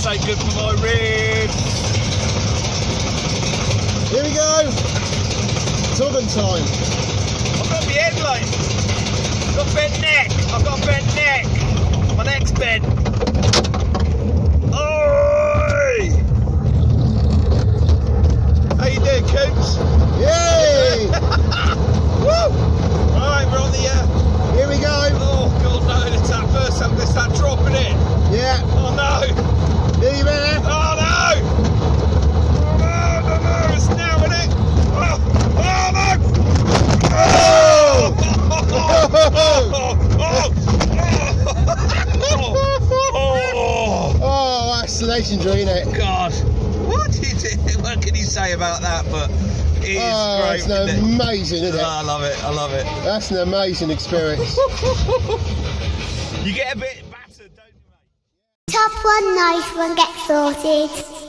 ain't good for my ribs. Here we go. Toboggan time. I've got my head like. I've got bent neck. I've got a bent neck. My neck's bent. Oi! How you doing, Coops? Yay! Woo! Right, we're on the Here we go. oh god no, it's that first time they start dropping it. Yeah. Oh no! Nearly there. Oh no! Oh no, it's now, isn't it? Oh no! Oh, that's the legendary, isn't it? God, what can you say about that? But it is great. It's amazing, isn't it? I love it. I love it. That's an amazing experience. You get a bit battered, don't you, mate? Top one, nice one, get sorted.